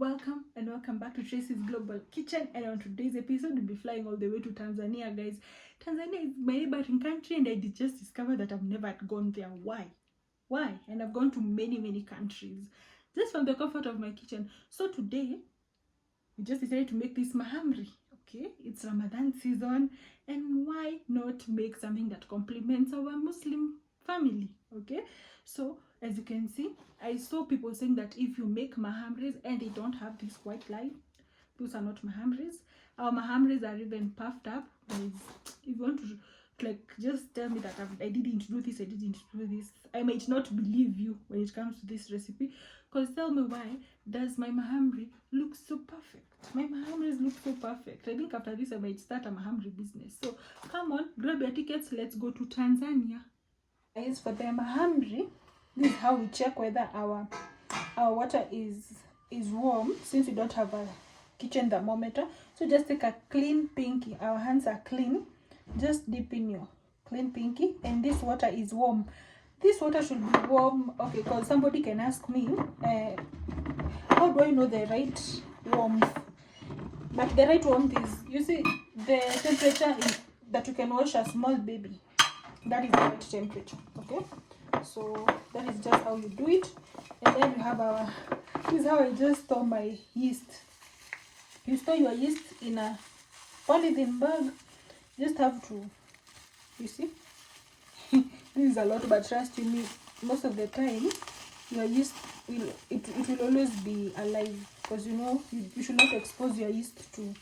Welcome and welcome back to Tracy's Global Kitchen, and on today's episode we'll be flying all the way to Tanzania, guys. Tanzania is my neighboring country and I did just discover that I've never gone there. Why? And I've gone to many countries just from the comfort of my kitchen. So today we just decided to make this Mahamri. Okay, it's Ramadan season, and why not make something that complements our Muslim family? Okay, so as you can see, I saw people saying that if you make Mahamris and they don't have this white line, those are not Mahamris. Our Mahamris are even puffed up, guys. If you want to just tell me that I didn't do this, I might not believe you when it comes to this recipe. Because tell me, why does my Mahamri look so perfect? My Mahamris look so perfect. I think after this I might start a Mahamri business. So come on, grab your tickets, let's go to Tanzania. Guys, for the Mahamri, this is how we check whether our water is warm, since we don't have a kitchen thermometer. So just take a clean pinky. Our hands are clean. Just dip in your clean pinky, and this water is warm. This water should be warm. Okay, because somebody can ask me, how do I know the right warmth? But the right warmth is, you see, the temperature is that you can wash a small baby. That is the right temperature. Okay, so that is just how you do it. And then you have this is how I just store my yeast. You store your yeast in a polythene bag. Just have to, you see, this is a lot, but trust you me, most of the time your yeast will always be alive, because you know you should not expose your yeast to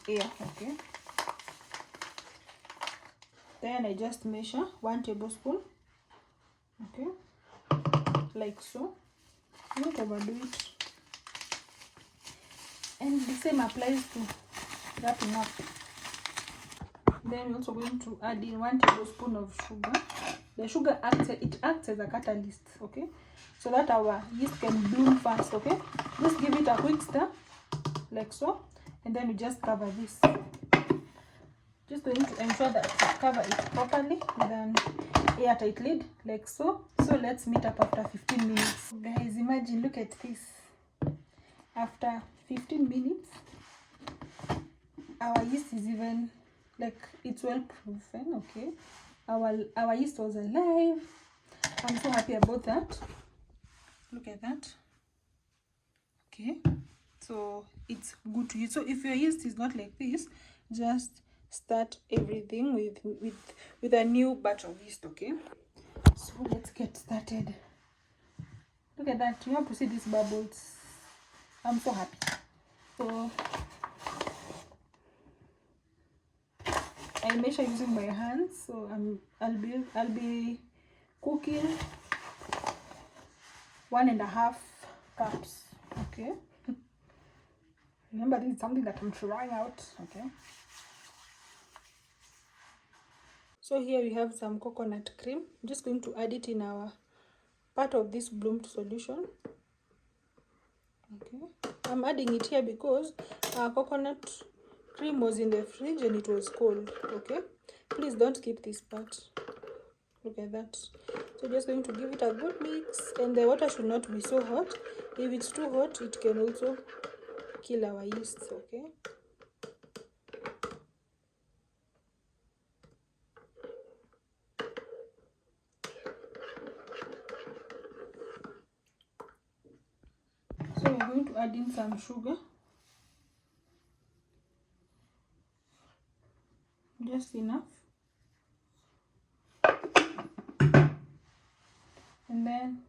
air. Okay, then I just measure 1 tablespoon. Okay, like so. Don't overdo it. And the same applies to wrapping up. Then we're also going to add in 1 tablespoon of sugar. The sugar acts as a catalyst, okay, so that our yeast can bloom fast. Okay, just give it a quick stir like so, and then we just cover this. Just going to ensure that we cover it properly with an airtight lid like so. So let's meet up after 15 minutes. Guys, imagine, look at this. After 15 minutes, our yeast is even it's well proven. Okay, our yeast was alive. I'm so happy about that. Look at that. Okay, so it's good to use. So if your yeast is not like this, just start everything with a new batch of yeast. Okay, so let's get started. Look at that. You have to see these bubbles. I'm so happy. So I measure using my hands, so I'll be cooking 1.5 cups. Okay, remember, this is something that I'm trying out. Okay, so here we have some coconut cream. I'm just going to add it in our part of this bloomed solution. Okay, I'm adding it here because our coconut cream was in the fridge and it was cold. Okay, please don't skip this part. Look at that. So just going to give it a good mix, and the water should not be so hot. If it's too hot, it can also kill our yeast. Okay, so we're going to add in some sugar. Just enough. And then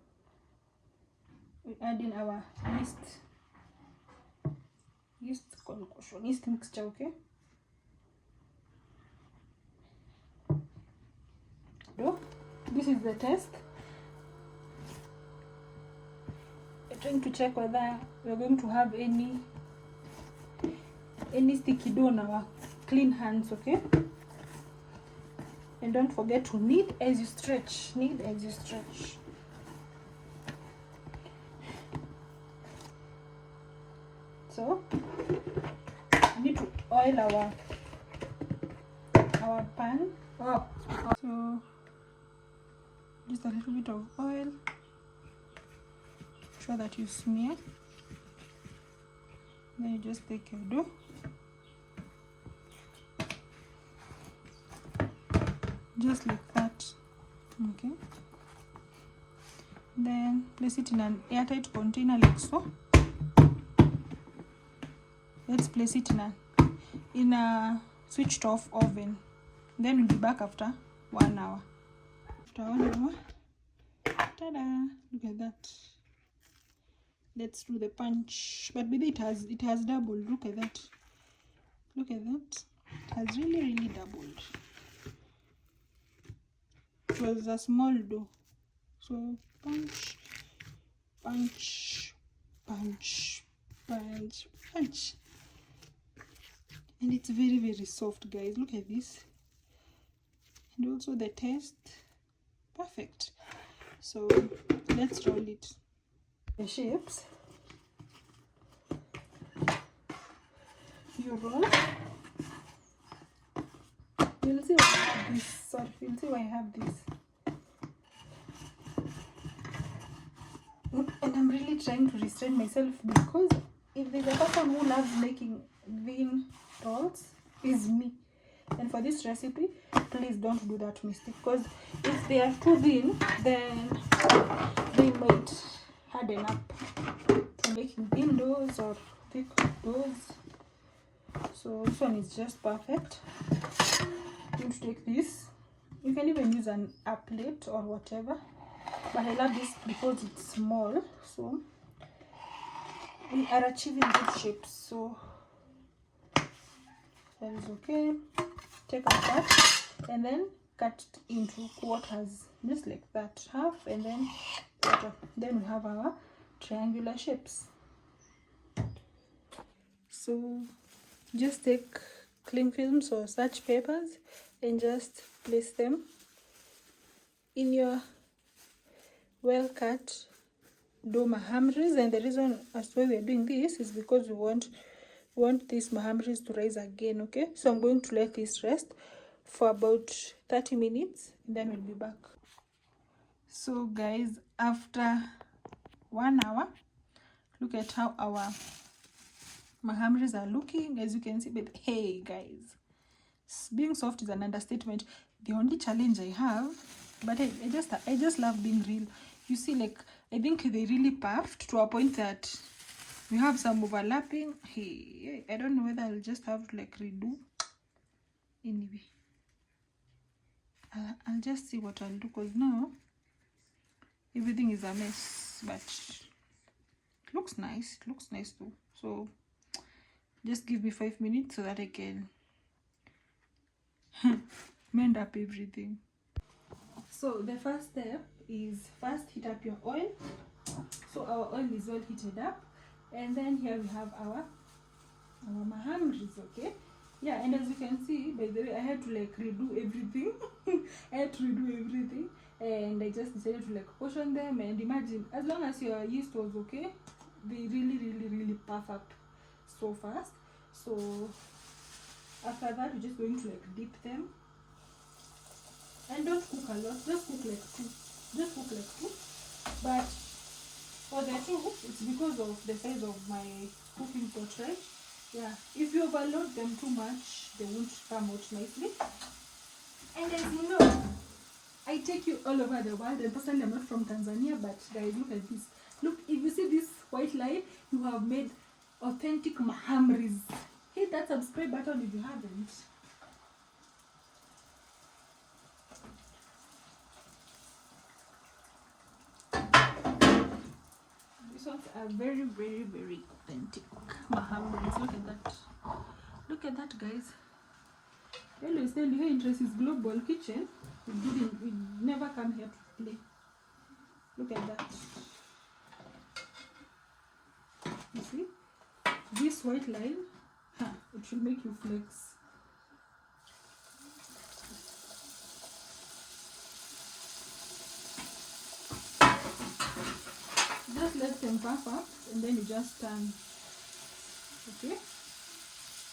we add in our yeast mixture. Okay, so this is the test. We're trying to check whether we're going to have any sticky dough on our clean hands. Okay, and don't forget to knead as you stretch. So we need to oil our pan. So just a little bit of oil. Sure that you smear. Then you just take your dough. Just like that. Okay. Then place it in an airtight container like so. Let's place it in a switched off oven. Then we'll be back after 1 hour. After 1 hour, ta-da! Look at that. Let's do the punch. But with it has doubled. Look at that. Look at that. It has really doubled. It was a small dough. So punch, punch, punch, punch, punch. And it's very soft, guys. Look at this. And also the taste, perfect. So let's roll it. The shapes you roll. You'll see why I have this. Sorry, you'll see why I have this. And I'm really trying to restrain myself, because if there's a person who loves making thin rolls, is me. And for this recipe, please don't do that mistake, because if they are too thin, then they might harden up to making thin doughs or thick doughs. So this one is just perfect. I'm going to take this. You can even use a plate or whatever, but I love this because it's small, so we are achieving good shapes. So that is okay. Take a cut and then cut it into quarters, just like that, half and then quarter. Then we have our triangular shapes. So just take cling films or such papers and just place them in your well cut dough mahamris. And the reason as to why we are doing this is because we want these mahamris to rise again. Okay, so I'm going to let this rest for about 30 minutes and then we'll be back. So guys, after 1 hour, look at how our mahamris are looking, as you can see. But hey guys, being soft is an understatement. The only challenge I have, but I just love being real. You see, like, I think they really puffed to a point that we have some overlapping. Hey, I don't know whether I'll just have to like redo. Anyway, I'll just see what I'll do, because now everything is a mess, but it looks nice. It looks nice too. So just give me 5 minutes so that I can mend up everything. So the first step is first heat up your oil. So our oil is all heated up, and then here we have our mahamris. Okay, yeah, and as you can see, by the way, I had to like redo everything. I had to redo everything, and I just decided to like portion them. And imagine, as long as your yeast was okay, they really puff up so fast. So after that, we're just going to like dip them. And don't cook a lot, just cook like two. But for the two, it's because of the size of my cooking pot, right? Yeah, if you overload them too much, they won't come out nicely. And as you know, I take you all over the world, and personally I'm not from Tanzania, but guys, look at this. Look, if you see this white line, you have made authentic mahamris. Hit that subscribe button if you haven't. These ones are very authentic mahamris. Look at that. Look at that, guys. I always tell you, her interest is global kitchen. We never come here to play. Look at that. You see? This white line, it should make you flex. Just let them puff up and then you just turn. Okay?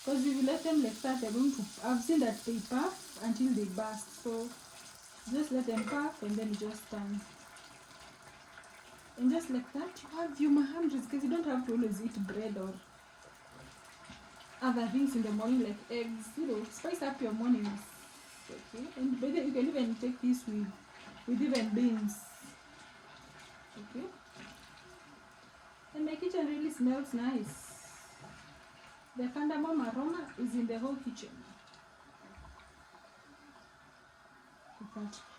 Because if you let them like that, they're going to, I've seen that they puff until they burst. So just let them puff and then you just turn. And just like that, you have your mahamris, because you don't have to always eat bread or other things in the morning like eggs, you know, spice up your mornings. Okay, and by the way, you can even take this with even beans. Okay, and my kitchen really smells nice. The cardamom aroma is in the whole kitchen. Look at that.